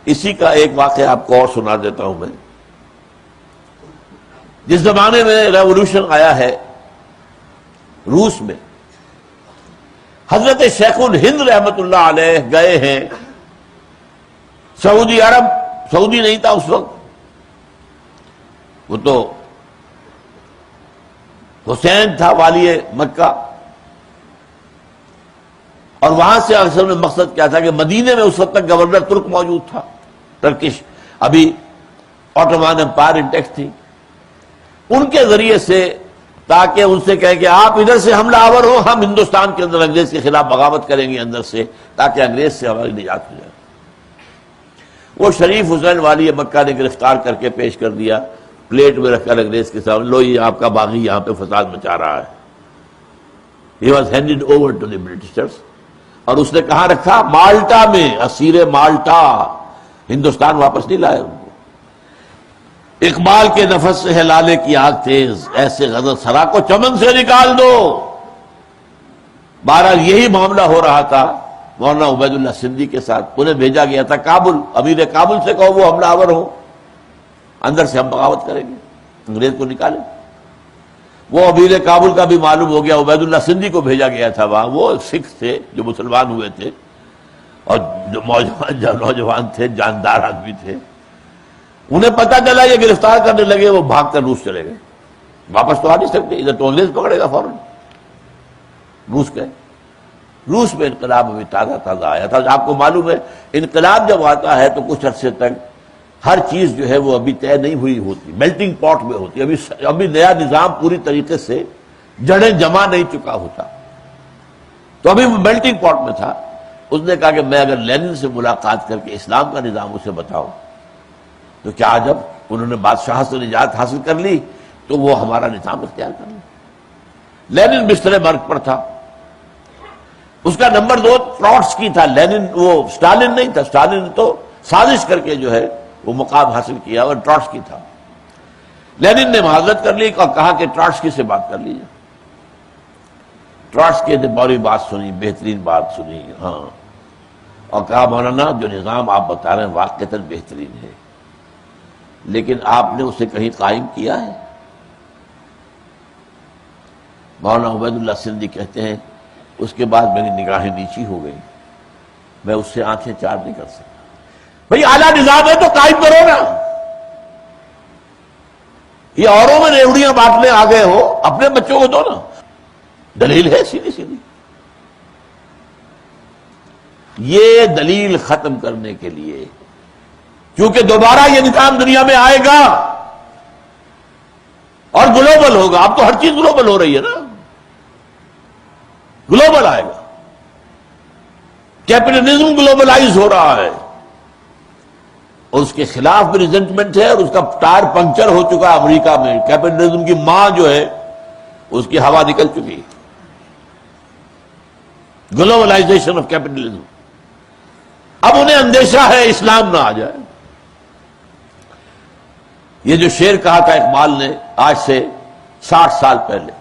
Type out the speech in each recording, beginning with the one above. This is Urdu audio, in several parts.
اسی کا ایک واقعہ آپ کو اور سنا دیتا ہوں میں. جس زمانے میں ریولوشن آیا ہے روس میں، حضرت شیخ الہند رحمت اللہ علیہ گئے ہیں سعودی عرب. سعودی نہیں تھا اس وقت، وہ تو حسین تھا والی مکہ. اور وہاں سے اصل میں مقصد کیا تھا کہ مدینے میں اس وقت تک گورنر ترک موجود تھا، ٹرکش، ابھی آٹومان امپائر انٹیکس تھی. ان کے ذریعے سے تاکہ ان سے کہیں کہ آپ ادھر سے حملہ آور ہو، ہم ہندوستان کے اندر انگریز کے خلاف بغاوت کریں گے اندر سے، تاکہ انگریز سے ہماری نجات ہو جائے. وہ شریف حسین والی مکہ نے گرفتار کر کے پیش کر دیا، پلیٹ میں رکھ کر انگریز کے سامنے، لو یہ آپ کا باغی یہاں پہ فساد مچا رہا ہے. He was handed over to the Britishers. اور اس نے کہاں رکھا؟ مالٹا میں، اسیر مالٹا. ہندوستان واپس نہیں لائے ان کو. اقبال کے نفس سے ہے لالے کی آگ تیز، ایسے غضب سرا کو چمن سے نکال دو. بہرحال یہی معاملہ ہو رہا تھا مولانا عبید اللہ سندھی کے ساتھ. انہیں بھیجا گیا تھا کابل، امیر کابل سے کہو وہ حملہ آور ہو، اندر سے ہم بغاوت کریں گے، انگریز کو نکالیں. وہ امیر کابل کا بھی معلوم ہو گیا، عبید اللہ سندھی کو بھیجا گیا تھا وہاں. وہ سکھ تھے جو مسلمان ہوئے تھے اور جو نوجوان تھے، جاندار آدمی تھے. انہیں پتہ چلا یہ گرفتار کرنے لگے، وہ بھاگ کر روس چلے گئے. واپس تو آ نہیں سکتے، ادھر تو انگریز پکڑے گا فوراً. روس گئے. روس میں انقلاب ابھی تازہ آیا تھا. آپ کو معلوم ہے انقلاب جب آتا ہے تو کچھ عرصے تک ہر چیز جو ہے وہ ابھی طے نہیں ہوئی ہوتی، میلٹنگ پاٹ میں ہوتی. ابھی نیا نظام پوری طریقے سے جڑیں جمع نہیں چکا ہوتا، تو ابھی وہ میلٹنگ پاٹ میں تھا. اس نے کہا کہ میں اگر لینن سے ملاقات کر کے اسلام کا نظام اسے بتاؤں تو کیا جب انہوں نے بادشاہ سے نجات حاصل کر لی تو وہ ہمارا نظام اختیار کر لیں. لینن بستر مرگ پر تھا. اس کا نمبر 2 ٹراٹسکی تھا. لینن، وہ اسٹالن نہیں تھا. اسٹالن نے تو سازش کر کے جو ہے وہ مقام حاصل کیا، اور ٹراٹسکی تھا. لینن نے معذرت کر لی اور کہا کہ ٹراٹسکی سے بات کر لیجیے. ٹراٹسکی نے بڑی بات سنی، بہترین بات سنی، ہاں، اور کہا مولانا جو نظام آپ بتا رہے ہیں واقعتاً بہترین ہے، لیکن آپ نے اسے کہیں قائم کیا ہے؟ مولانا عبید اللہ سندھی کہتے ہیں اس کے بعد میری نگاہیں نیچی ہو گئی، میں اس سے آنکھیں چار نہیں کر سکتا. بھئی اعلیٰ نظام ہے تو قائم کرو نا. یہ اوروں میں ریوڑیاں بانٹنے آ گئے ہو، اپنے بچوں کو دو نا. دلیل ہے سیدھی سیدھی. یہ دلیل ختم کرنے کے لیے، کیونکہ دوبارہ یہ نظام دنیا میں آئے گا اور گلوبل ہوگا. اب تو ہر چیز گلوبل ہو رہی ہے نا، گلوبل آئے گا. کیپٹلزم گلوبلائز ہو رہا ہے اور اس کے خلاف بھی ریزنٹمنٹ ہے، اور اس کا ٹائر پنکچر ہو چکا ہے امریکہ میں. کیپٹلزم کی ماں جو ہے اس کی ہوا نکل چکی. Globalisation of capitalism. اب انہیں اندیشہ ہے اسلام نہ آ جائے. یہ جو شعر کہا تھا اقبال نے آج سے 60 سال پہلے،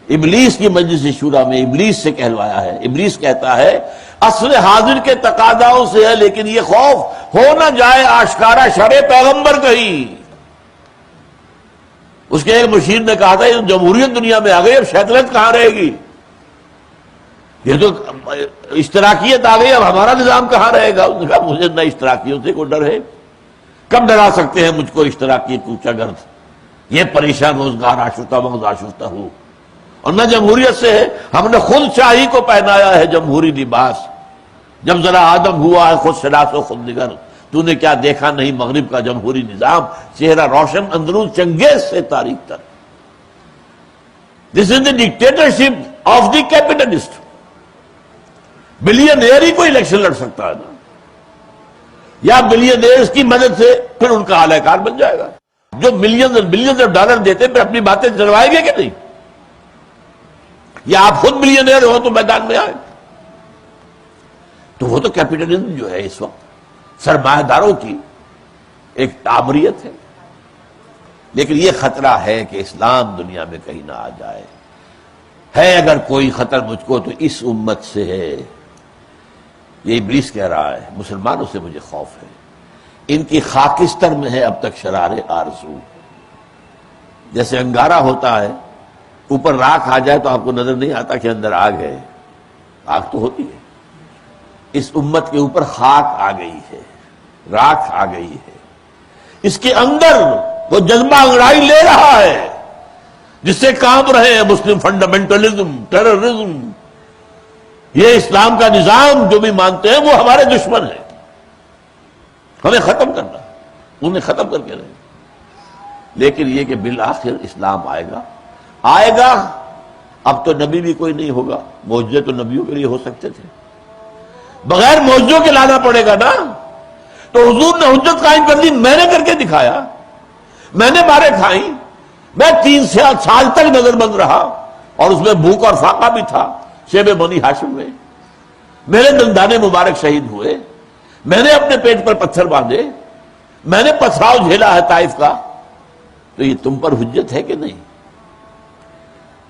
ابلیس کی مجلس شورا میں ابلیس سے کہلوایا ہے. ابلیس کہتا ہے عصر حاضر کے تقاضاؤں سے ہے، لیکن یہ خوف ہو نہ جائے آشکارا شرع پیغمبر کہیں. اس کے ایک مشیر نے کہا تھا یہ جمہوریت دنیا میں آ گئی، اب شیطنت کہاں رہے گی؟ یہ تو اشتراکیت آ گئی، اب ہمارا نظام کہاں رہے گا؟ اس نے کہا مجھے نہ اشتراکیوں سے کوئی ڈر ہے. کب ڈرا سکتے ہیں مجھ کو اشتراکی کوچہ گرد، یہ پریشان روزگار آشفتہ مغز آشفتہ ہو. اور نہ جمہوریت سے ہے، ہم نے خود شاہی کو پہنایا ہے جمہوری لباس. جب ذرا آدم ہوا ہے خود شناس و خود نگر، تو نے کیا دیکھا نہیں مغرب کا جمہوری نظام، چہرہ روشن اندرون چنگیز سے تاریخ تک. This is the dictatorship of the capitalist. Billionaire ہی کوئی الیکشن لڑ سکتا ہے نا، یا بلینئرز کی مدد سے پھر ان کا اعلی کار بن جائے گا. جو ملینز اور بلینز آف ڈالر دیتے پھر اپنی باتیں چلوائیں گے کہ نہیں؟ یا آپ خود بلینئر ہو تو میدان میں آئے. تو وہ تو کیپٹلزم جو ہے اس وقت سرمایہ داروں کی ایک تعمریت ہے. لیکن یہ خطرہ ہے کہ اسلام دنیا میں کہیں نہ آ جائے. ہے اگر کوئی خطر مجھ کو تو اس امت سے ہے. یہ ابلیس کہہ رہا ہے مسلمانوں سے مجھے خوف ہے، ان کی خاکستر میں ہے اب تک شرار آرزو۔ جیسے انگارہ ہوتا ہے، اوپر راکھ آ جائے تو آپ کو نظر نہیں آتا کہ اندر آگ ہے، آگ تو ہوتی ہے۔ اس امت کے اوپر خاک آ گئی ہے، راکھ آ گئی ہے، اس کے اندر وہ جذبہ انگڑائی لے رہا ہے جس سے کانپ رہے ہیں مسلم فنڈامنٹلزم، ٹیررزم۔ یہ اسلام کا نظام جو بھی مانتے ہیں وہ ہمارے دشمن ہیں، ہمیں ختم کرنا، انہیں ختم کر کے رہے۔ لیکن یہ کہ بالآخر اسلام آئے گا۔ اب تو نبی بھی کوئی نہیں ہوگا، معجزے تو نبیوں کے لیے ہو سکتے تھے، بغیر معجزوں کے لانا پڑے گا نا۔ تو حضور نے حجت قائم کر دی، میں نے کر کے دکھایا، میں نے مارے کھائی، میں 3 سال تک نظر بند رہا اور اس میں بھوک اور فاقہ بھی تھا شیب بنی ہاشم میں، میرے دندانے مبارک شہید ہوئے، میں نے اپنے پیٹ پر پتھر باندھے، میں نے پتھراؤ جھیلا ہے طائف کا۔ تو یہ تم پر حجت ہے کہ نہیں؟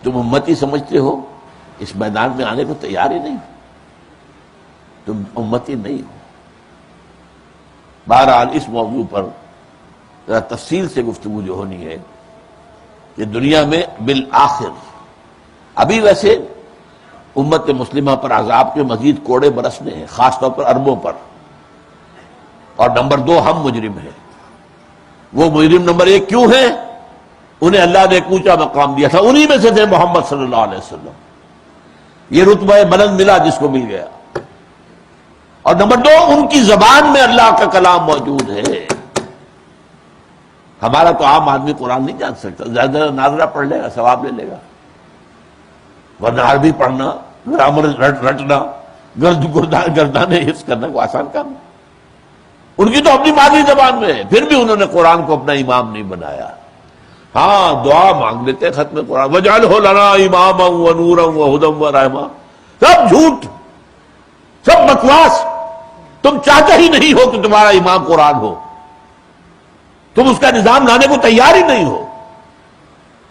تم امتی سمجھتے ہو، اس میدان میں آنے کو تیار ہی نہیں، تم امتی نہیں ہو۔ بہرحال اس موضوع پر ذرا تفصیل سے گفتگو جو ہونی ہے کہ دنیا میں بالآخر ابھی ویسے امت مسلمہ پر عذاب کے مزید کوڑے برسنے ہیں، خاص طور پر عربوں پر، اور نمبر 2 ہم مجرم ہیں۔ وہ مجرم نمبر 1 کیوں ہیں؟ انہیں اللہ نے ایک اونچا مقام دیا تھا، انہی میں سے تھے محمد صلی اللہ علیہ وسلم، یہ رتبہ بلند ملا جس کو مل گیا۔ اور نمبر 2 ان کی زبان میں اللہ کا کلام موجود ہے۔ ہمارا تو عام آدمی قرآن نہیں جان سکتا، زیادہ ناظرہ پڑھ لے گا ثواب لے لے گا، ورنہ عربی پڑھنا، گرامر رٹنا، گردانے حفظ کرنا کو آسان کام ہے۔ ان کی تو اپنی مادری زبان میں ہے، پھر بھی انہوں نے قرآن کو اپنا امام نہیں بنایا۔ ہاں دعا مانگ لیتے ختم قرآن، وَاجْعَلْهُ لَنَا إِمَامًا وَنُورًا وَهُدًى وَرَحْمَةً، سب جھوٹ، سب بکواس۔ تم چاہتے ہی نہیں ہو کہ تمہارا امام قرآن ہو، تم اس کا نظام لانے کو تیار ہی نہیں ہو،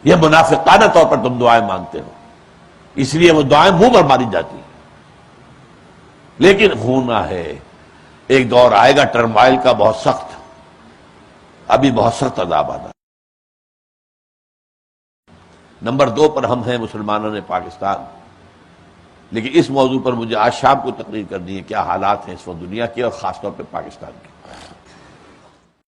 یہ منافقانہ طور پر تم دعائیں مانگتے ہو، اس لیے وہ دعائیں منہ پر ماری جاتی ہیں۔ لیکن ہونا ہے، ایک دور آئے گا ٹرمائل کا بہت سخت، ابھی بہت سخت عذاب آنا۔ نمبر 2 پر ہم ہیں مسلمانوں نے پاکستان، لیکن اس موضوع پر مجھے آج شام کو تقریر کرنی ہے، کیا حالات ہیں اس وقت دنیا کے اور خاص طور پہ پاکستان کے۔